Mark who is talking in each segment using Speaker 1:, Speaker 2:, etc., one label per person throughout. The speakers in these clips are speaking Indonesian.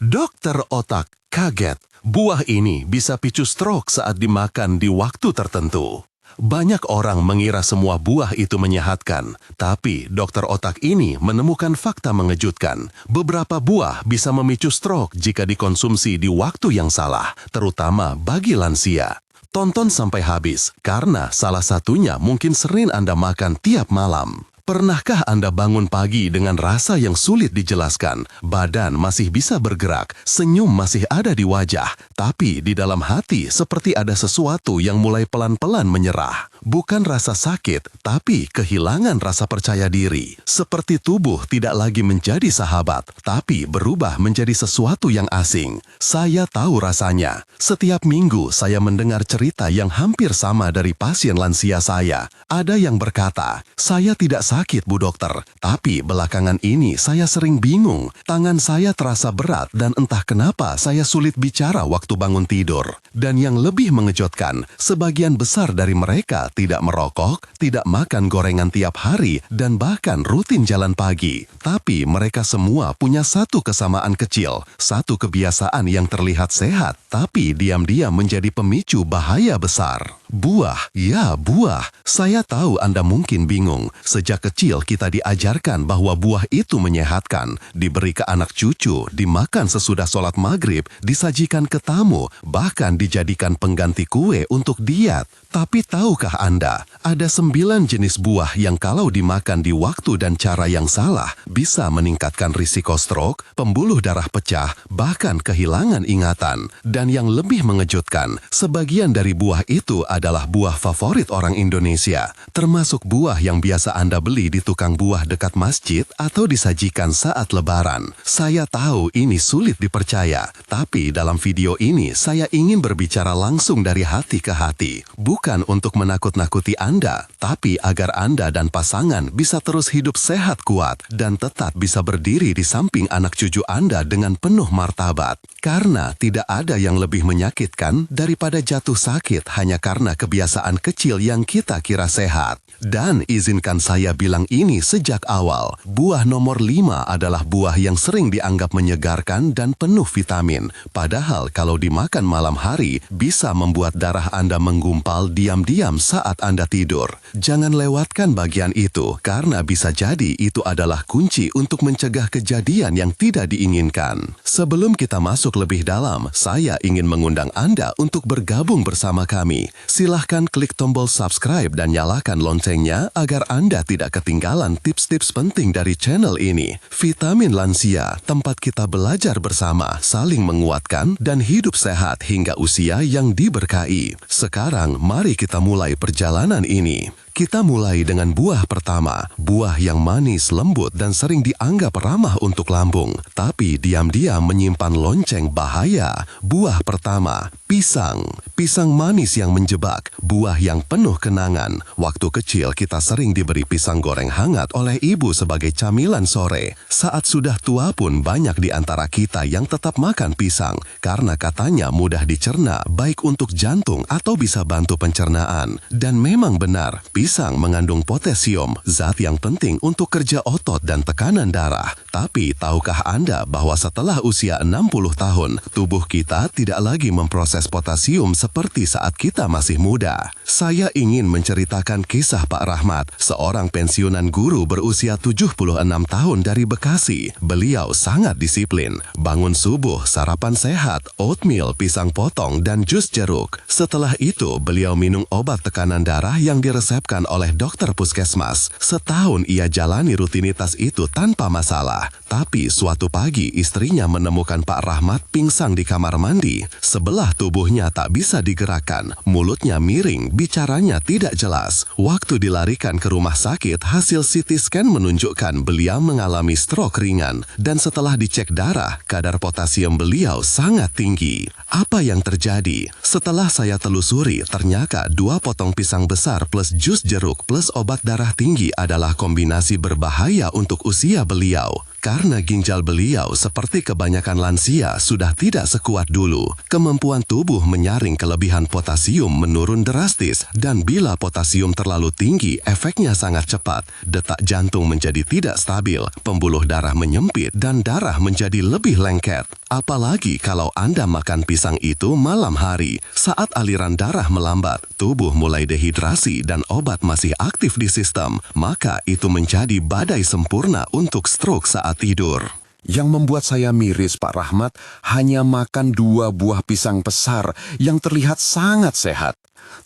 Speaker 1: Dokter otak kaget. Buah ini bisa picu stroke saat dimakan di waktu tertentu. Banyak orang mengira semua buah itu menyehatkan, tapi dokter otak ini menemukan fakta mengejutkan. Beberapa buah bisa memicu stroke jika dikonsumsi di waktu yang salah, terutama bagi lansia. Tonton sampai habis, karena salah satunya mungkin sering Anda makan tiap malam. Pernahkah Anda bangun pagi dengan rasa yang sulit dijelaskan? Badan masih bisa bergerak, senyum masih ada di wajah, tapi di dalam hati seperti ada sesuatu yang mulai pelan-pelan menyerah. Bukan rasa sakit, tapi kehilangan rasa percaya diri. Seperti tubuh tidak lagi menjadi sahabat, tapi berubah menjadi sesuatu yang asing. Saya tahu rasanya. Setiap minggu saya mendengar cerita yang hampir sama dari pasien lansia saya. Ada yang berkata, "Saya tidak sakit, Bu Dokter, tapi belakangan ini saya sering bingung. Tangan saya terasa berat dan entah kenapa saya sulit bicara waktu bangun tidur." Dan yang lebih mengejutkan, sebagian besar dari mereka tidak merokok, tidak makan gorengan tiap hari, dan bahkan rutin jalan pagi. Tapi mereka semua punya satu kesamaan kecil, satu kebiasaan yang terlihat sehat, tapi diam-diam menjadi pemicu bahaya besar. Buah, ya buah. Saya tahu Anda mungkin bingung. Sejak kecil kita diajarkan bahwa buah itu menyehatkan, diberi ke anak cucu, dimakan sesudah sholat maghrib, disajikan ke tamu, bahkan dijadikan pengganti kue untuk diet. Tapi tahukah Anda, ada 9 jenis buah yang kalau dimakan di waktu dan cara yang salah, bisa meningkatkan risiko stroke, pembuluh darah pecah, bahkan kehilangan ingatan. Dan yang lebih mengejutkan, sebagian dari buah itu adalah buah favorit orang Indonesia, termasuk buah yang biasa Anda beli di tukang buah dekat masjid atau disajikan saat Lebaran. Saya tahu ini sulit dipercaya, tapi dalam video ini saya ingin berbicara langsung dari hati ke hati. Bukan untuk menakut-nakuti Anda, tapi agar Anda dan pasangan bisa terus hidup sehat kuat dan tetap bisa berdiri di samping anak cucu Anda dengan penuh martabat. Karena tidak ada yang lebih menyakitkan daripada jatuh sakit hanya karena kebiasaan kecil yang kita kira sehat. Dan izinkan saya bilang ini sejak awal, buah nomor 5 adalah buah yang sering dianggap menyegarkan dan penuh vitamin. Padahal kalau dimakan malam hari, bisa membuat darah Anda menggumpal diam-diam saat Anda tidur. Jangan lewatkan bagian itu, karena bisa jadi itu adalah kunci untuk mencegah kejadian yang tidak diinginkan. Sebelum kita masuk lebih dalam, saya ingin mengundang Anda untuk bergabung bersama kami. Silahkan klik tombol subscribe dan nyalakan loncengnya agar Anda tidak ketinggalan tips-tips penting dari channel ini. Vitamin Lansia, tempat kita belajar bersama, saling menguatkan, dan hidup sehat hingga usia yang diberkahi. Sekarang, mari kita mulai perjalanan ini. Kita mulai dengan buah pertama, buah yang manis, lembut, dan sering dianggap ramah untuk lambung, tapi diam-diam menyimpan lonceng bahaya. Buah pertama, pisang. Pisang manis yang menjebak, buah yang penuh kenangan. Waktu kecil kita sering diberi pisang goreng hangat oleh ibu sebagai camilan sore. Saat sudah tua pun banyak di antara kita yang tetap makan pisang, karena katanya mudah dicerna, baik untuk jantung atau bisa bantu pencernaan. Dan memang benar, pisang mengandung potasium, zat yang penting untuk kerja otot dan tekanan darah. Tapi tahukah Anda bahwa setelah usia 60 tahun, tubuh kita tidak lagi memproses potasium seperti saat kita masih muda? Saya ingin menceritakan kisah Pak Rahmat, seorang pensiunan guru berusia 76 tahun dari Bekasi. Beliau sangat disiplin. Bangun subuh, sarapan sehat, oatmeal, pisang potong, dan jus jeruk. Setelah itu, beliau minum obat tekanan darah yang diresepkan oleh dokter puskesmas. Setahun ia jalani rutinitas itu tanpa masalah. Tapi suatu pagi istrinya menemukan Pak Rahmat pingsan di kamar mandi. Sebelah tubuhnya tak bisa digerakkan, mulutnya miring, bicaranya tidak jelas. Waktu dilarikan ke rumah sakit, hasil CT scan menunjukkan beliau mengalami stroke ringan. Dan setelah dicek darah, kadar potasium beliau sangat tinggi. Apa yang terjadi? Setelah saya telusuri, ternyata 2 potong pisang besar plus jus jeruk plus obat darah tinggi adalah kombinasi berbahaya untuk usia beliau. Karena ginjal beliau seperti kebanyakan lansia sudah tidak sekuat dulu, kemampuan tubuh menyaring kelebihan potasium menurun drastis dan bila potasium terlalu tinggi, efeknya sangat cepat. Detak jantung menjadi tidak stabil, pembuluh darah menyempit dan darah menjadi lebih lengket. Apalagi kalau Anda makan pisang itu malam hari, saat aliran darah melambat, tubuh mulai dehidrasi dan obat masih aktif di sistem, maka itu menjadi badai sempurna untuk stroke saat tidur.
Speaker 2: Yang membuat saya miris, Pak Rahmat, hanya makan 2 buah pisang besar yang terlihat sangat sehat.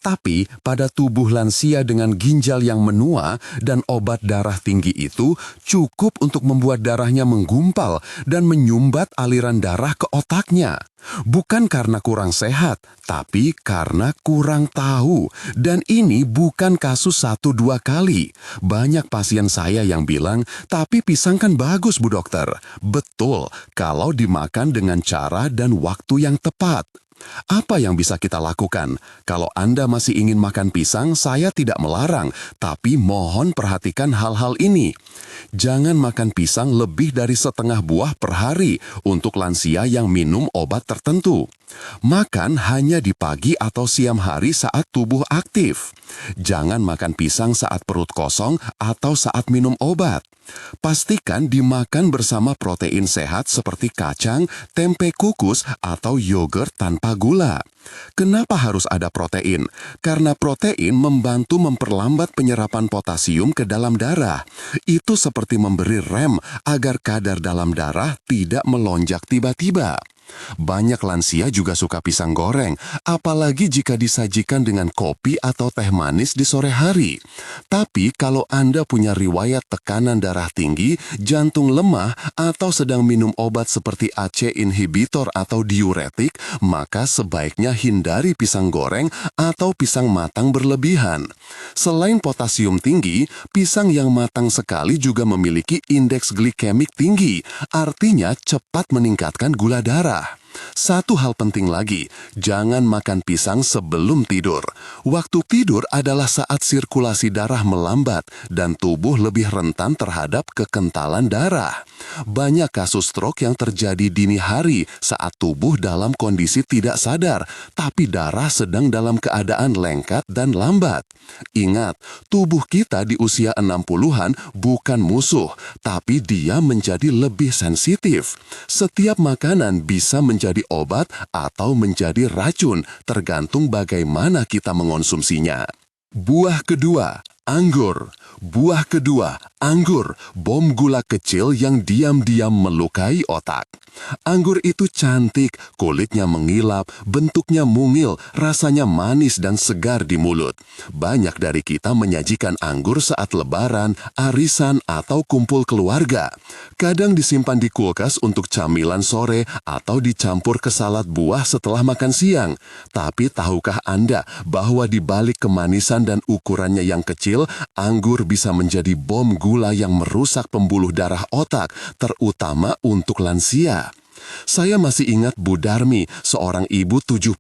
Speaker 2: Tapi pada tubuh lansia dengan ginjal yang menua dan obat darah tinggi itu cukup untuk membuat darahnya menggumpal dan menyumbat aliran darah ke otaknya. Bukan karena kurang sehat, tapi karena kurang tahu. Dan ini bukan kasus 1-2 kali. Banyak pasien saya yang bilang, tapi pisang kan bagus, Bu Dokter. Betul, kalau dimakan dengan cara dan waktu yang tepat. Apa yang bisa kita lakukan? Kalau Anda masih ingin makan pisang, saya tidak melarang, tapi mohon perhatikan hal-hal ini. Jangan makan pisang lebih dari setengah buah per hari untuk lansia yang minum obat tertentu. Makan hanya di pagi atau siang hari saat tubuh aktif. Jangan makan pisang saat perut kosong atau saat minum obat. Pastikan dimakan bersama protein sehat seperti kacang, tempe kukus, atau yogurt tanpa gula. Kenapa harus ada protein? Karena protein membantu memperlambat penyerapan potasium ke dalam darah. Itu seperti memberi rem agar kadar dalam darah tidak melonjak tiba-tiba. Banyak lansia juga suka pisang goreng, apalagi jika disajikan dengan kopi atau teh manis di sore hari. Tapi kalau Anda punya riwayat tekanan darah tinggi, jantung lemah, atau sedang minum obat seperti ACE inhibitor atau diuretik, maka sebaiknya hindari pisang goreng atau pisang matang berlebihan. Selain potasium tinggi, pisang yang matang sekali juga memiliki indeks glikemik tinggi, artinya cepat meningkatkan gula darah. Satu hal penting lagi, jangan makan pisang sebelum tidur. Waktu tidur adalah saat sirkulasi darah melambat dan tubuh lebih rentan terhadap kekentalan darah. Banyak kasus stroke yang terjadi dini hari saat tubuh dalam kondisi tidak sadar, tapi darah sedang dalam keadaan lengket dan lambat. Ingat, tubuh kita di usia 60-an bukan musuh, tapi dia menjadi lebih sensitif. Setiap makanan bisa menjadi obat atau menjadi racun, tergantung bagaimana kita mengonsumsinya. Buah kedua, anggur. Buah kedua, anggur, bom gula kecil yang diam-diam melukai otak. Anggur itu cantik, kulitnya mengilap, bentuknya mungil, rasanya manis dan segar di mulut. Banyak dari kita menyajikan anggur saat lebaran, arisan, atau kumpul keluarga. Kadang disimpan di kulkas untuk camilan sore atau dicampur ke salad buah setelah makan siang. Tapi tahukah Anda bahwa di balik kemanisan dan ukurannya yang kecil, anggur bisa menjadi bom gula yang merusak pembuluh darah otak, terutama untuk lansia. Saya masih ingat Bu Darmi, seorang ibu 78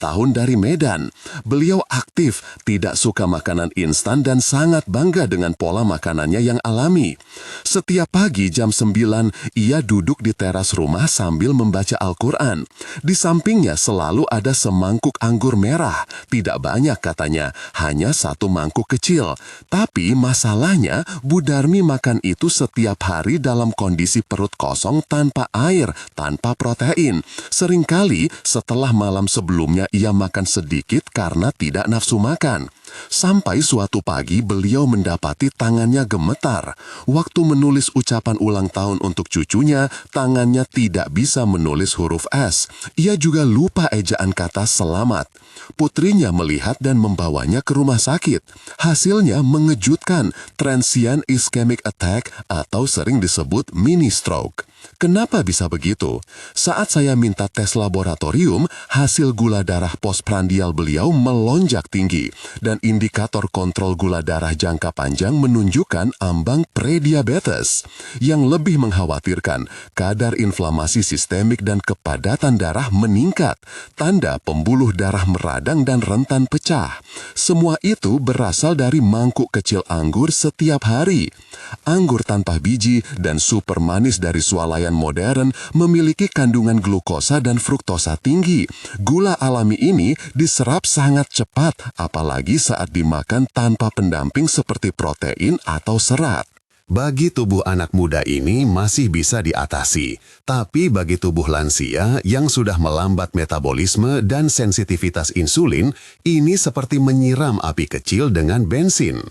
Speaker 2: tahun dari Medan. Beliau aktif, tidak suka makanan instan dan sangat bangga dengan pola makanannya yang alami. Setiap pagi jam 9, ia duduk di teras rumah sambil membaca Al-Quran. Di sampingnya selalu ada semangkuk anggur merah. Tidak banyak katanya, hanya 1 mangkuk kecil. Tapi masalahnya, Bu Darmi makan itu setiap hari dalam kondisi perut kosong tanpa air, tanpa protein. Seringkali setelah malam sebelumnya ia makan sedikit karena tidak nafsu makan. Sampai suatu pagi beliau mendapati tangannya gemetar. Waktu menulis ucapan ulang tahun untuk cucunya, tangannya tidak bisa menulis huruf S. Ia juga lupa ejaan kata selamat. Putrinya melihat dan membawanya ke rumah sakit. Hasilnya mengejutkan, transient ischemic attack atau sering disebut mini stroke. Kenapa bisa begitu? Saat saya minta tes laboratorium, hasil gula darah postprandial beliau melonjak tinggi dan indikator kontrol gula darah jangka panjang menunjukkan ambang prediabetes. Yang lebih mengkhawatirkan, kadar inflamasi sistemik dan kepadatan darah meningkat, tanda pembuluh darah meradang dan rentan pecah. Semua itu berasal dari mangkuk kecil anggur setiap hari. Anggur tanpa biji dan super manis dari swalayan modern memiliki kandungan glukosa dan fruktosa tinggi. Gula alami ini diserap sangat cepat, apalagi saat dimakan tanpa pendamping seperti protein atau serat.
Speaker 1: Bagi tubuh anak muda ini masih bisa diatasi, tapi bagi tubuh lansia yang sudah melambat metabolisme dan sensitivitas insulin, ini seperti menyiram api kecil dengan bensin.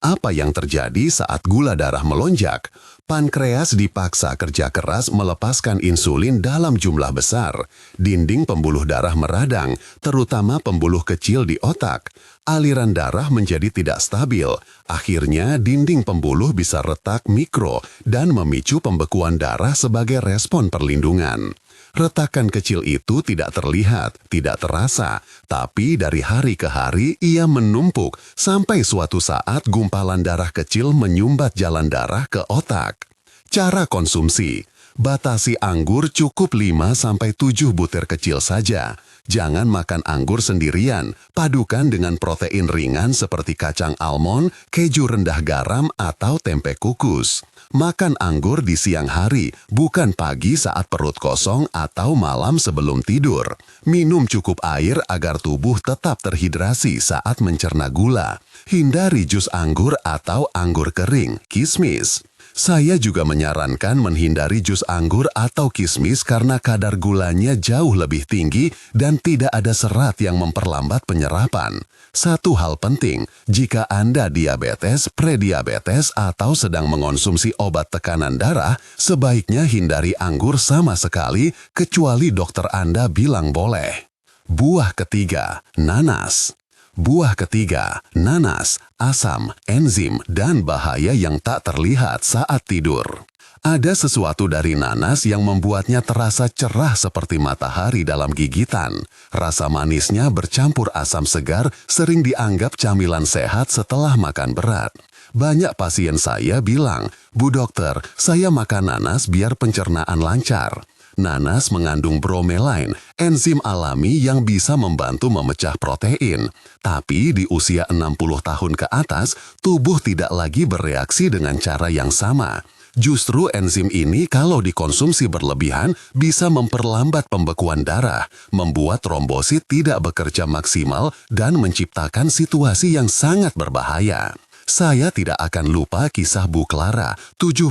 Speaker 1: Apa yang terjadi saat gula darah melonjak? Pankreas dipaksa kerja keras melepaskan insulin dalam jumlah besar. Dinding pembuluh darah meradang, terutama pembuluh kecil di otak. Aliran darah menjadi tidak stabil. Akhirnya, dinding pembuluh bisa retak mikro dan memicu pembekuan darah sebagai respon perlindungan. Retakan kecil itu tidak terlihat, tidak terasa, tapi dari hari ke hari ia menumpuk sampai suatu saat gumpalan darah kecil menyumbat jalan darah ke otak. Cara konsumsi: batasi anggur cukup 5-7 butir kecil saja. Jangan makan anggur sendirian, padukan dengan protein ringan seperti kacang almond, keju rendah garam, atau tempe kukus. Makan anggur di siang hari, bukan pagi saat perut kosong atau malam sebelum tidur. Minum cukup air agar tubuh tetap terhidrasi saat mencerna gula. Hindari jus anggur atau anggur kering, kismis. Saya juga menyarankan menghindari jus anggur atau kismis karena kadar gulanya jauh lebih tinggi dan tidak ada serat yang memperlambat penyerapan. Satu hal penting, jika Anda diabetes, prediabetes, atau sedang mengonsumsi obat tekanan darah, sebaiknya hindari anggur sama sekali kecuali dokter Anda bilang boleh. Buah ketiga, nanas. Buah ketiga, nanas, asam, enzim, dan bahaya yang tak terlihat saat tidur. Ada sesuatu dari nanas yang membuatnya terasa cerah seperti matahari dalam gigitan. Rasa manisnya bercampur asam segar sering dianggap camilan sehat setelah makan berat. Banyak pasien saya bilang, "Bu dokter, saya makan nanas biar pencernaan lancar." Nanas mengandung bromelain, enzim alami yang bisa membantu memecah protein. Tapi di usia 60 tahun ke atas, tubuh tidak lagi bereaksi dengan cara yang sama. Justru enzim ini kalau dikonsumsi berlebihan bisa memperlambat pembekuan darah, membuat trombosit tidak bekerja maksimal dan menciptakan situasi yang sangat berbahaya. Saya tidak akan lupa kisah Bu Clara, 77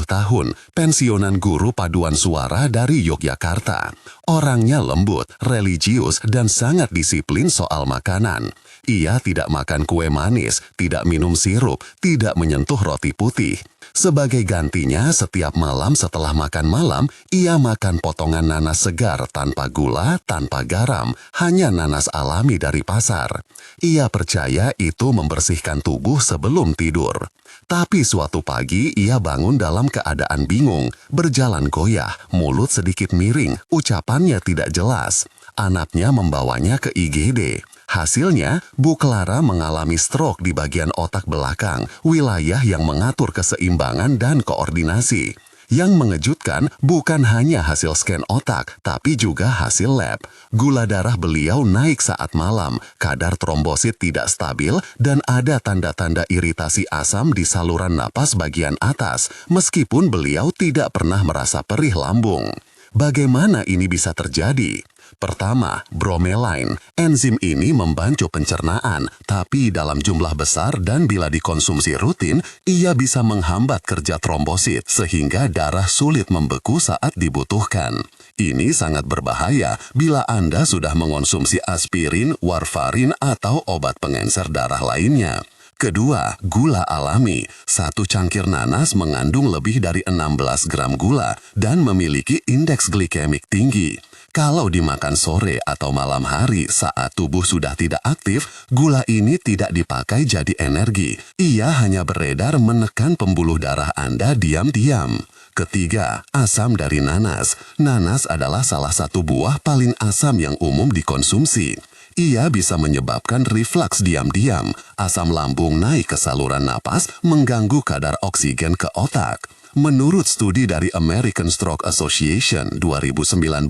Speaker 1: tahun, pensiunan guru paduan suara dari Yogyakarta. Orangnya lembut, religius, dan sangat disiplin soal makanan. Ia tidak makan kue manis, tidak minum sirup, tidak menyentuh roti putih. Sebagai gantinya, setiap malam setelah makan malam, ia makan potongan nanas segar tanpa gula, tanpa garam, hanya nanas alami dari pasar. Ia percaya itu membersihkan tubuh sebelum tidur. Tapi suatu pagi ia bangun dalam keadaan bingung, berjalan goyah, mulut sedikit miring, ucapannya tidak jelas. Anaknya membawanya ke IGD. Hasilnya, Bu Clara mengalami stroke di bagian otak belakang, wilayah yang mengatur keseimbangan dan koordinasi. Yang mengejutkan bukan hanya hasil scan otak, tapi juga hasil lab. Gula darah beliau naik saat malam, kadar trombosit tidak stabil, dan ada tanda-tanda iritasi asam di saluran napas bagian atas, meskipun beliau tidak pernah merasa perih lambung. Bagaimana ini bisa terjadi? Pertama, bromelain. Enzim ini membantu pencernaan, tapi dalam jumlah besar dan bila dikonsumsi rutin, ia bisa menghambat kerja trombosit sehingga darah sulit membeku saat dibutuhkan. Ini sangat berbahaya bila Anda sudah mengonsumsi aspirin, warfarin, atau obat pengencer darah lainnya. Kedua, gula alami. Satu cangkir nanas mengandung lebih dari 16 gram gula dan memiliki indeks glikemik tinggi. Kalau dimakan sore atau malam hari saat tubuh sudah tidak aktif, gula ini tidak dipakai jadi energi. Ia hanya beredar menekan pembuluh darah Anda diam-diam.
Speaker 2: Ketiga, asam dari nanas. Nanas adalah salah satu buah paling asam yang umum dikonsumsi. Ia bisa menyebabkan reflux diam-diam, asam lambung naik ke saluran napas, mengganggu kadar oksigen ke otak. Menurut studi dari American Stroke Association 2019,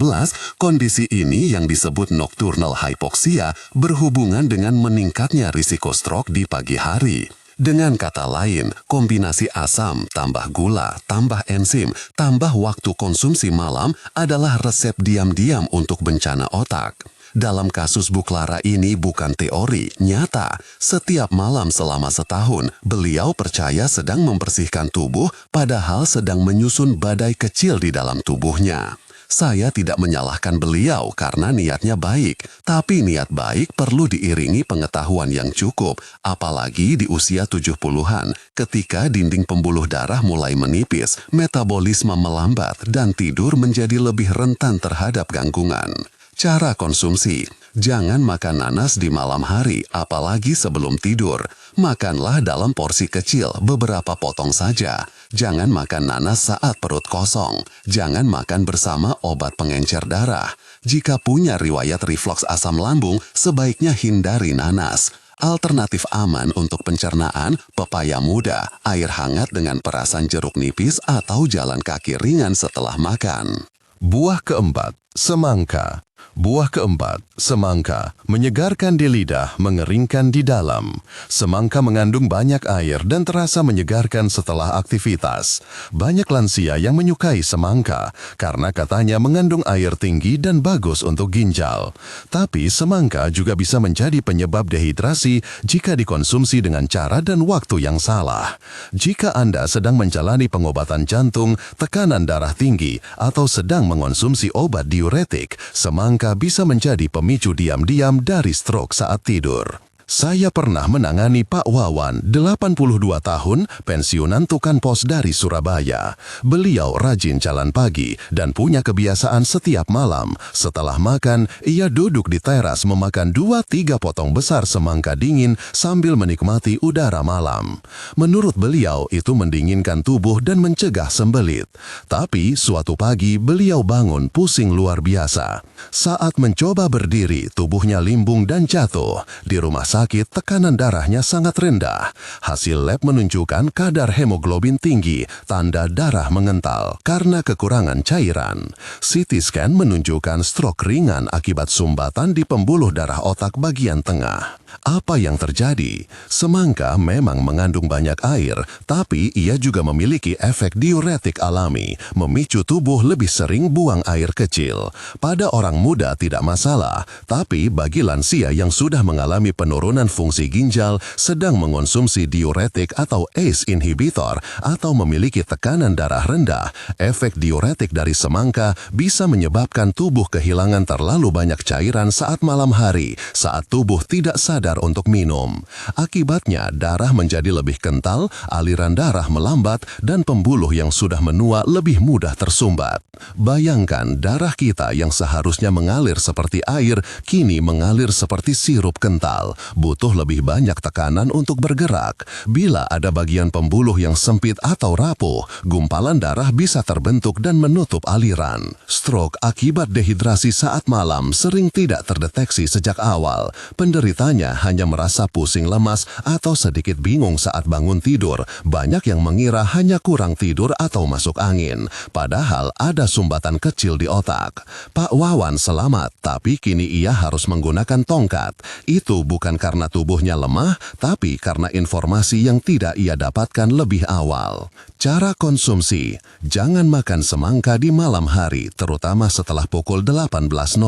Speaker 2: kondisi ini yang disebut nocturnal hypoxia berhubungan dengan meningkatnya risiko stroke di pagi hari. Dengan kata lain, kombinasi asam, tambah gula, tambah enzim, tambah waktu konsumsi malam adalah resep diam-diam untuk bencana otak. Dalam kasus Bu Clara ini bukan teori, nyata. Setiap malam selama setahun, beliau percaya sedang membersihkan tubuh padahal sedang menyusun badai kecil di dalam tubuhnya. Saya tidak menyalahkan beliau karena niatnya baik, tapi niat baik perlu diiringi pengetahuan yang cukup, apalagi di usia 70-an, ketika dinding pembuluh darah mulai menipis, metabolisme melambat, dan tidur menjadi lebih rentan terhadap gangguan. Cara konsumsi. Jangan makan nanas di malam hari, apalagi sebelum tidur. Makanlah dalam porsi kecil, beberapa potong saja. Jangan makan nanas saat perut kosong. Jangan makan bersama obat pengencer darah. Jika punya riwayat reflux asam lambung, sebaiknya hindari nanas. Alternatif aman untuk pencernaan, pepaya muda, air hangat dengan perasan jeruk nipis atau jalan kaki ringan setelah makan.
Speaker 1: Buah keempat, semangka. Buah keempat, semangka, menyegarkan di lidah, mengeringkan di dalam. Semangka mengandung banyak air dan terasa menyegarkan setelah aktivitas. Banyak lansia yang menyukai semangka karena katanya mengandung air tinggi dan bagus untuk ginjal. Tapi semangka juga bisa menjadi penyebab dehidrasi jika dikonsumsi dengan cara dan waktu yang salah. Jika Anda sedang menjalani pengobatan jantung, tekanan darah tinggi, atau sedang mengonsumsi obat diuretik, semangka bisa menjadi pemicu diam-diam dari stroke saat tidur. Saya pernah menangani Pak Wawan, 82 tahun, pensiunan tukang pos dari Surabaya. Beliau rajin jalan pagi dan punya kebiasaan setiap malam. Setelah makan, ia duduk di teras memakan 2-3 potong besar semangka dingin sambil menikmati udara malam. Menurut beliau, itu mendinginkan tubuh dan mencegah sembelit. Tapi suatu pagi beliau bangun pusing luar biasa. Saat mencoba berdiri, tubuhnya limbung dan jatuh. Di rumah sakit, tekanan darahnya sangat rendah. Hasil lab menunjukkan kadar hemoglobin tinggi, tanda darah mengental karena kekurangan cairan. CT scan menunjukkan stroke ringan akibat sumbatan di pembuluh darah otak bagian tengah. Apa yang terjadi? Semangka memang mengandung banyak air, tapi ia juga memiliki efek diuretik alami, memicu tubuh lebih sering buang air kecil. Pada orang muda tidak masalah, tapi bagi lansia yang sudah mengalami penurunan fungsi ginjal, sedang mengonsumsi diuretik atau ACE inhibitor, atau memiliki tekanan darah rendah, efek diuretik dari semangka bisa menyebabkan tubuh kehilangan terlalu banyak cairan saat malam hari, saat tubuh tidak sadar untuk minum. Akibatnya, darah menjadi lebih kental, aliran darah melambat, dan pembuluh yang sudah menua lebih mudah tersumbat. Bayangkan darah kita yang seharusnya mengalir seperti air, kini mengalir seperti sirup kental. Butuh lebih banyak tekanan untuk bergerak. Bila ada bagian pembuluh yang sempit atau rapuh, gumpalan darah bisa terbentuk dan menutup aliran. Stroke akibat dehidrasi saat malam sering tidak terdeteksi sejak awal. Penderitanya hanya merasa pusing lemas atau sedikit bingung saat bangun tidur. Banyak yang mengira hanya kurang tidur atau masuk angin, padahal ada sumbatan kecil di otak. Pak Wawan selamat, tapi kini ia harus menggunakan tongkat. Itu bukan karena tubuhnya lemah, tapi karena informasi yang tidak ia dapatkan lebih awal. Cara konsumsi. Jangan makan semangka di malam hari, terutama setelah pukul 18.00.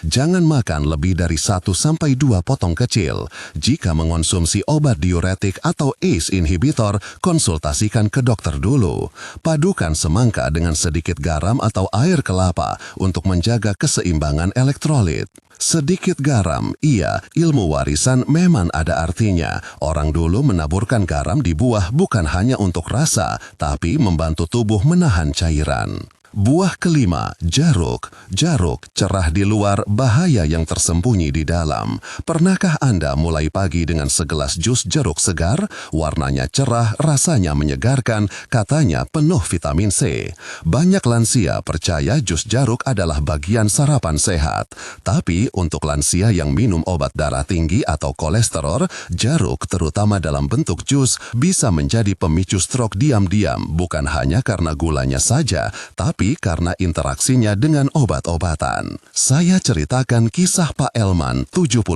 Speaker 1: Jangan makan lebih dari 1-2 potong kecil. Jika mengonsumsi obat diuretik atau ACE inhibitor, konsultasikan ke dokter dulu. Padukan semangka dengan sedikit garam atau air kelapa untuk menjaga keseimbangan elektrolit. Sedikit garam, iya, ilmu warisan memang ada artinya. Orang dulu menaburkan garam di buah bukan hanya untuk rasa, tapi membantu tubuh menahan cairan. Buah kelima, jeruk. Jeruk cerah di luar, bahaya yang tersembunyi di dalam. Pernahkah Anda mulai pagi dengan segelas jus jeruk segar? Warnanya cerah, rasanya menyegarkan, katanya penuh vitamin C. Banyak lansia percaya jus jeruk adalah bagian sarapan sehat. Tapi untuk lansia yang minum obat darah tinggi atau kolesterol, jeruk terutama dalam bentuk jus bisa menjadi pemicu stroke diam-diam, bukan hanya karena gulanya saja, tapi karena interaksinya dengan obat-obatan. Saya ceritakan kisah Pak Elman, 79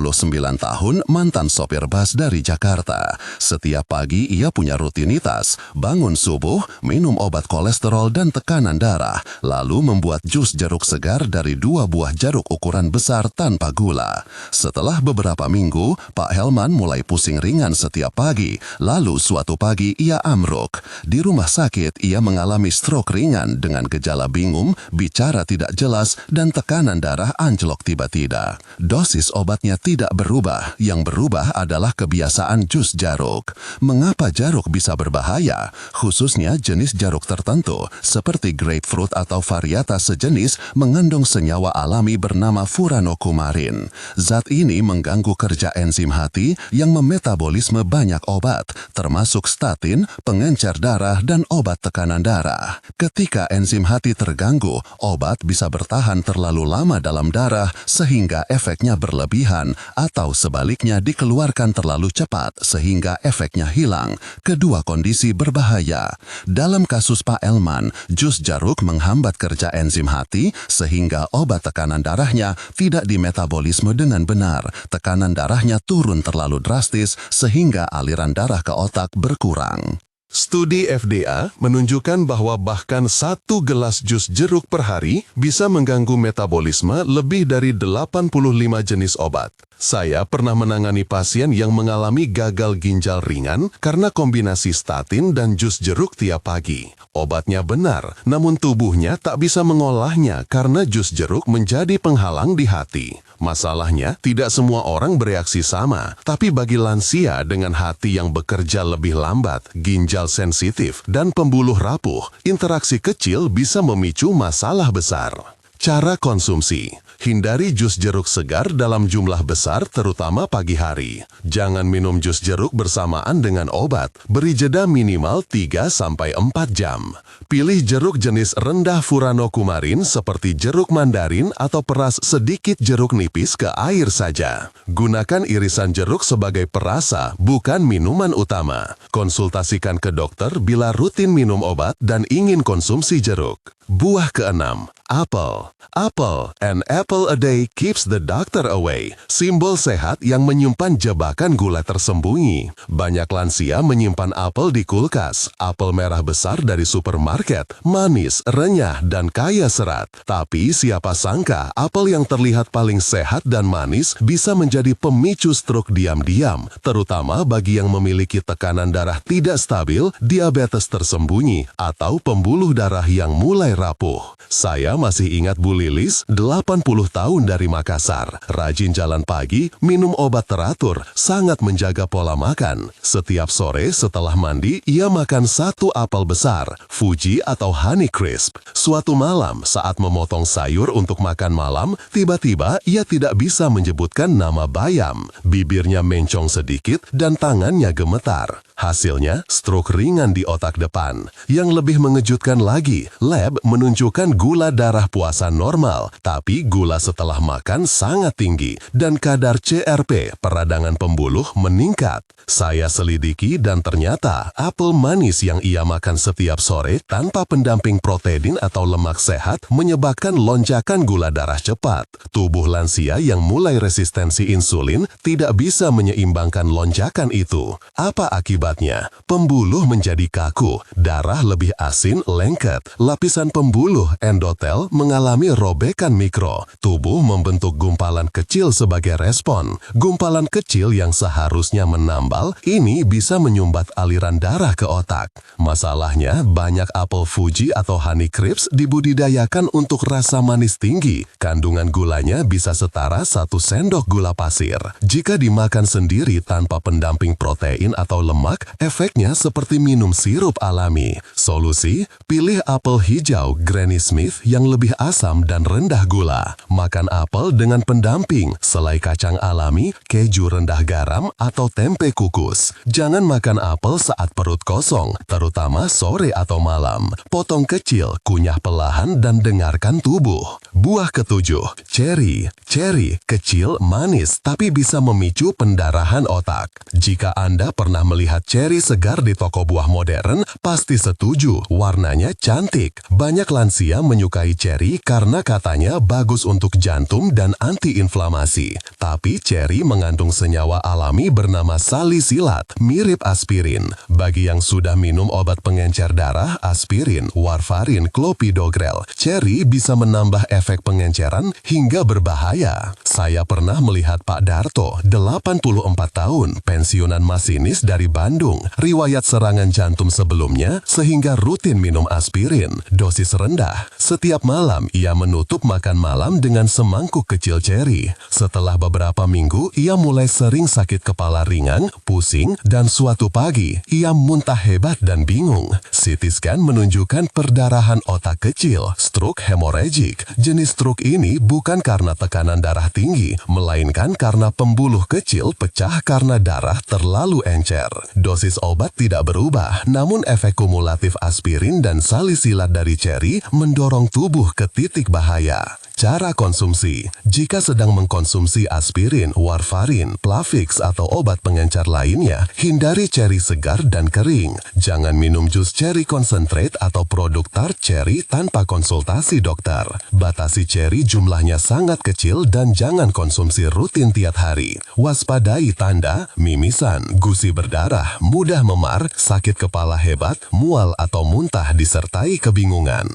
Speaker 1: tahun, mantan sopir bus dari Jakarta. Setiap pagi ia punya rutinitas, bangun subuh, minum obat kolesterol dan tekanan darah, lalu membuat jus jeruk segar dari 2 buah jeruk ukuran besar tanpa gula. Setelah beberapa minggu, Pak Helman mulai pusing ringan setiap pagi, lalu suatu pagi ia amruk. Di rumah sakit ia mengalami stroke ringan dengan gejala bingung, bicara tidak jelas, dan tekanan darah anjlok tiba-tiba. Dosis obatnya tidak berubah, yang berubah adalah kebiasaan jus jeruk. Mengapa jeruk bisa berbahaya? Khususnya jenis jeruk tertentu, seperti grapefruit atau varietas sejenis, mengandung senyawa alami bernama furanokumarin. Zat ini mengganggu kerja enzim hati yang memetabolisme banyak obat, termasuk statin, pengencer darah, dan obat tekanan darah. Ketika enzim hati terganggu, obat bisa bertahan terlalu lama dalam darah sehingga efeknya berlebihan, atau sebaliknya dikeluarkan terlalu cepat sehingga efeknya hilang. Kedua kondisi berbahaya. Dalam kasus Pak Elman, jus jeruk menghambat kerja enzim hati sehingga obat tekanan darahnya tidak dimetabolisme dengan benar. Tekanan darahnya turun terlalu drastis sehingga aliran darah ke otak berkurang.
Speaker 3: Studi FDA menunjukkan bahwa bahkan 1 gelas jus jeruk per hari bisa mengganggu metabolisme lebih dari 85 jenis obat. Saya pernah menangani pasien yang mengalami gagal ginjal ringan karena kombinasi statin dan jus jeruk tiap pagi. Obatnya benar, namun tubuhnya tak bisa mengolahnya karena jus jeruk menjadi penghalang di hati. Masalahnya, tidak semua orang bereaksi sama, tapi bagi lansia dengan hati yang bekerja lebih lambat, ginjal sensitif, dan pembuluh rapuh, interaksi kecil bisa memicu masalah besar. Cara konsumsi. Hindari jus jeruk segar dalam jumlah besar terutama pagi hari. Jangan minum jus jeruk bersamaan dengan obat. Beri jeda minimal 3-4 jam. Pilih jeruk jenis rendah furanokumarin seperti jeruk mandarin atau peras sedikit jeruk nipis ke air saja. Gunakan irisan jeruk sebagai perasa, bukan minuman utama. Konsultasikan ke dokter bila rutin minum obat dan ingin konsumsi jeruk. Buah keenam, apel. Apple, an apple a day keeps the doctor away. Simbol sehat yang menyimpan jebakan gula tersembunyi. Banyak lansia menyimpan apel di kulkas. Apel merah besar dari supermarket, manis, renyah, dan kaya serat. Tapi siapa sangka apel yang terlihat paling sehat dan manis bisa menjadi pemicu stroke diam-diam, terutama bagi yang memiliki tekanan darah tidak stabil, diabetes tersembunyi, atau pembuluh darah yang mulai rapuh. Saya masih ingat Bu Lilis, 80 tahun dari Makassar. Rajin jalan pagi, minum obat teratur, sangat menjaga pola makan. Setiap sore setelah mandi, ia makan 1 apel besar, Fuji atau Honey Crisp. Suatu malam, saat memotong sayur untuk makan malam, tiba-tiba ia tidak bisa menyebutkan nama bayam. Bibirnya mencong sedikit dan tangannya gemetar. Hasilnya, stroke ringan di otak depan. Yang lebih mengejutkan lagi, lab menunjukkan gula darah puasa normal, tapi gula setelah makan sangat tinggi dan kadar CRP, peradangan pembuluh, meningkat. Saya selidiki dan ternyata apel manis yang ia makan setiap sore tanpa pendamping protein atau lemak sehat menyebabkan lonjakan gula darah cepat. Tubuh lansia yang mulai resistensi insulin tidak bisa menyeimbangkan lonjakan itu. Apa akibatnya? Pembuluh menjadi kaku, darah lebih asin, lengket, lapisan pembuluh endotel mengalami robekan mikro. Tubuh membentuk gumpalan kecil sebagai respon. Gumpalan kecil yang seharusnya menambal, ini bisa menyumbat aliran darah ke otak. Masalahnya, banyak apel Fuji atau Honey Crisp dibudidayakan untuk rasa manis tinggi. Kandungan gulanya bisa setara 1 sendok gula pasir. Jika dimakan sendiri tanpa pendamping protein atau lemak, otak, efeknya seperti minum sirup alami. Solusi, pilih apel hijau Granny Smith yang lebih asam dan rendah gula. Makan apel dengan pendamping, selai kacang alami, keju rendah garam, atau tempe kukus. Jangan makan apel saat perut kosong, terutama sore atau malam. Potong kecil, kunyah perlahan dan dengarkan tubuh. Buah ketujuh, ceri. Ceri kecil, manis, tapi bisa memicu pendarahan otak. Jika Anda pernah melihat ceri segar di toko buah modern, pasti setuju, warnanya cantik. Banyak lansia menyukai ceri karena katanya bagus untuk jantung dan antiinflamasi. Tapi ceri mengandung senyawa alami bernama salisilat, mirip aspirin. Bagi yang sudah minum obat pengencer darah, aspirin, warfarin, klopidogrel, ceri bisa menambah efek pengenceran hingga berbahaya. Saya pernah melihat Pak Darto, 84 tahun, pensiunan masinis dari Bandung, riwayat serangan jantung sebelumnya sehingga rutin minum aspirin, dosis rendah. Setiap malam ia menutup makan malam dengan semangkuk kecil ceri. Setelah beberapa minggu, ia mulai sering sakit kepala ringan, pusing, dan suatu pagi ia muntah hebat dan bingung. CT scan menunjukkan perdarahan otak kecil, stroke hemorrhagic. Jenis stroke ini bukan karena tekanan darah tinggi, melainkan karena pembuluh kecil pecah karena darah terlalu encer. Dosis obat tidak berubah, namun efek kumulatif aspirin dan salisilat dari ceri mendorong tubuh ke titik bahaya. Cara konsumsi. Jika sedang mengkonsumsi aspirin, warfarin, Plavix, atau obat pengencer lainnya, hindari ceri segar dan kering. Jangan minum jus ceri concentrate atau produk tart ceri tanpa konsultasi dokter. Batasi ceri jumlahnya sangat kecil dan jangan konsumsi rutin tiap hari. Waspadai tanda, mimisan, gusi berdarah, mudah memar, sakit kepala hebat, mual atau muntah disertai kebingungan.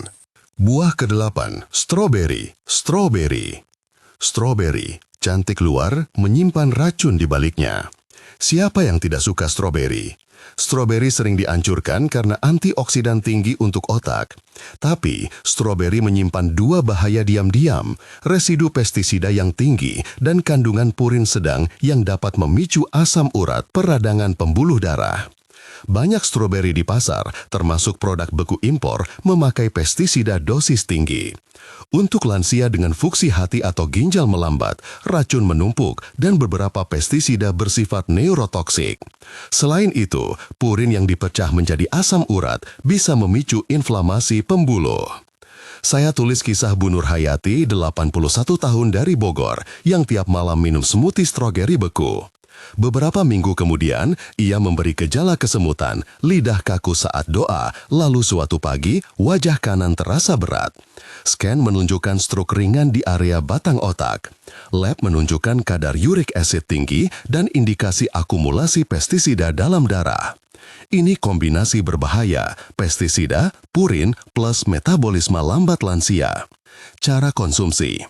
Speaker 1: Buah ke-8, stroberi. Stroberi. Stroberi, cantik luar, menyimpan racun di baliknya. Siapa yang tidak suka stroberi? Stroberi sering dianjurkan karena antioksidan tinggi untuk otak. Tapi, stroberi menyimpan dua bahaya diam-diam, residu pestisida yang tinggi dan kandungan purin sedang yang dapat memicu asam urat peradangan pembuluh darah. Banyak stroberi di pasar, termasuk produk beku impor, memakai pestisida dosis tinggi. Untuk lansia dengan fungsi hati atau ginjal melambat, racun menumpuk, dan beberapa pestisida bersifat neurotoksik. Selain itu, purin yang dipecah menjadi asam urat bisa memicu inflamasi pembuluh. Saya tulis kisah Bu Nur Hayati, 81 tahun dari Bogor, yang tiap malam minum smoothie stroberi beku. Beberapa minggu kemudian, ia memberi gejala kesemutan, lidah kaku saat doa, lalu suatu pagi, wajah kanan terasa berat. Scan menunjukkan stroke ringan di area batang otak. Lab menunjukkan kadar uric acid tinggi dan indikasi akumulasi pestisida dalam darah. Ini kombinasi berbahaya, pestisida, purin, plus metabolisme lambat lansia. Cara konsumsi.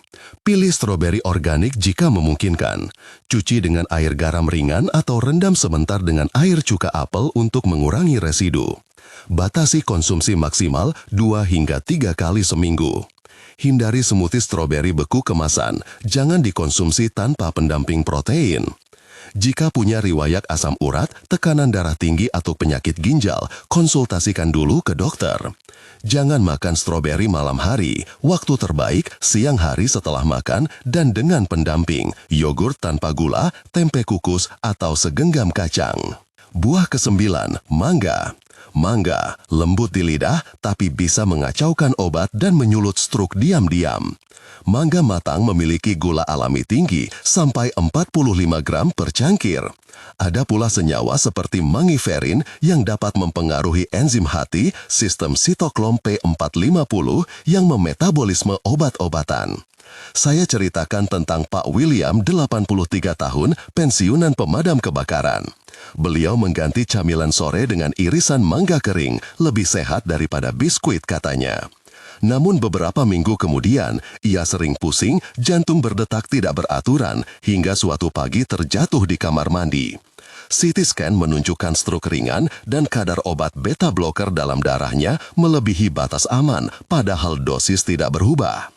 Speaker 1: Pilih stroberi organik jika memungkinkan. Cuci dengan air garam ringan atau rendam sebentar dengan air cuka apel untuk mengurangi residu. Batasi konsumsi maksimal 2 hingga 3 kali seminggu. Hindari smoothie stroberi beku kemasan. Jangan dikonsumsi tanpa pendamping protein. Jika punya riwayat asam urat, tekanan darah tinggi atau penyakit ginjal, konsultasikan dulu ke dokter. Jangan makan stroberi malam hari, waktu terbaik siang hari setelah makan dan dengan pendamping, yogurt tanpa gula, tempe kukus, atau segenggam kacang. Buah ke-9, mangga. Mangga, lembut di lidah tapi bisa mengacaukan obat dan menyulut stroke diam-diam. Mangga matang memiliki gula alami tinggi sampai 45 gram per cangkir. Ada pula senyawa seperti mangiferin yang dapat mempengaruhi enzim hati, sistem sitokrom P450 yang memetabolisme obat-obatan. Saya ceritakan tentang Pak William, 83 tahun, pensiunan pemadam kebakaran. Beliau mengganti camilan sore dengan irisan mangga kering, lebih sehat daripada biskuit katanya. Namun beberapa minggu kemudian, ia sering pusing, jantung berdetak tidak beraturan, hingga suatu pagi terjatuh di kamar mandi. CT scan menunjukkan stroke ringan dan kadar obat beta blocker dalam darahnya melebihi batas aman, padahal dosis tidak berubah.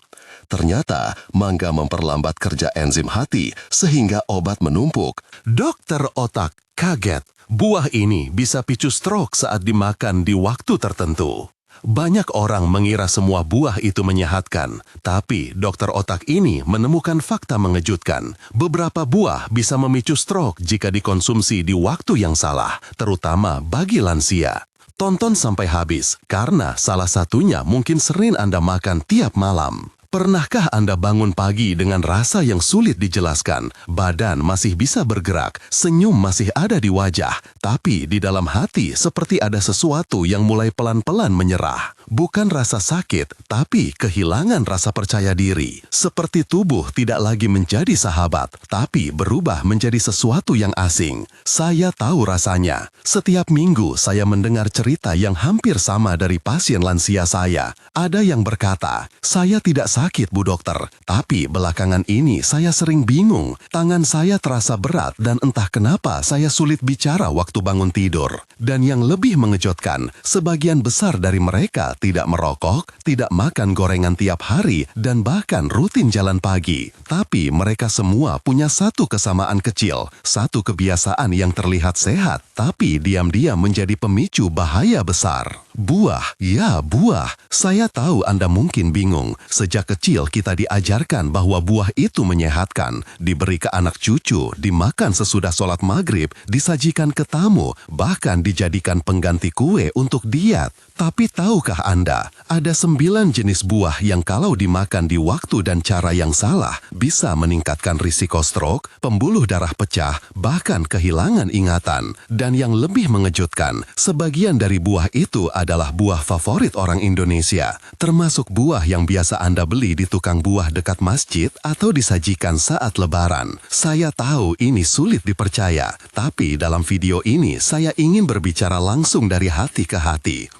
Speaker 1: Ternyata, mangga memperlambat kerja enzim hati sehingga obat menumpuk. Dokter otak kaget. Buah ini bisa picu stroke saat dimakan di waktu tertentu. Banyak orang mengira semua buah itu menyehatkan, tapi dokter otak ini menemukan fakta mengejutkan. Beberapa buah bisa memicu stroke jika dikonsumsi di waktu yang salah, terutama bagi lansia. Tonton sampai habis, karena salah satunya mungkin sering Anda makan tiap malam. Pernahkah Anda bangun pagi dengan rasa yang sulit dijelaskan? Badan masih bisa bergerak, senyum masih ada di wajah, tapi di dalam hati seperti ada sesuatu yang mulai pelan-pelan menyerah. Bukan rasa sakit, tapi kehilangan rasa percaya diri. Seperti tubuh tidak lagi menjadi sahabat, tapi berubah menjadi sesuatu yang asing. Saya tahu rasanya. Setiap minggu saya mendengar cerita yang hampir sama dari pasien lansia saya. Ada yang berkata, "Saya tidak sakit, Bu Dokter, tapi belakangan ini saya sering bingung. Tangan saya terasa berat dan entah kenapa saya sulit bicara waktu bangun tidur." Dan yang lebih mengejutkan, sebagian besar dari mereka tidak merokok, tidak makan gorengan tiap hari, dan bahkan rutin jalan pagi. Tapi mereka semua punya satu kesamaan kecil, satu kebiasaan yang terlihat sehat, tapi diam-diam menjadi pemicu bahaya besar. Buah, ya buah. Saya tahu Anda mungkin bingung. Sejak kecil kita diajarkan bahwa buah itu menyehatkan, diberi ke anak cucu, dimakan sesudah sholat maghrib, disajikan ke tamu, bahkan dijadikan pengganti kue untuk diet. Tapi tahukah Anda, ada 9 jenis buah yang kalau dimakan di waktu dan cara yang salah, bisa meningkatkan risiko stroke, pembuluh darah pecah, bahkan kehilangan ingatan. Dan yang lebih mengejutkan, sebagian dari buah itu adalah buah favorit orang Indonesia, termasuk buah yang biasa Anda beli di tukang buah dekat masjid atau disajikan saat Lebaran. Saya tahu ini sulit dipercaya, tapi dalam video ini saya ingin berbicara langsung dari hati ke hati.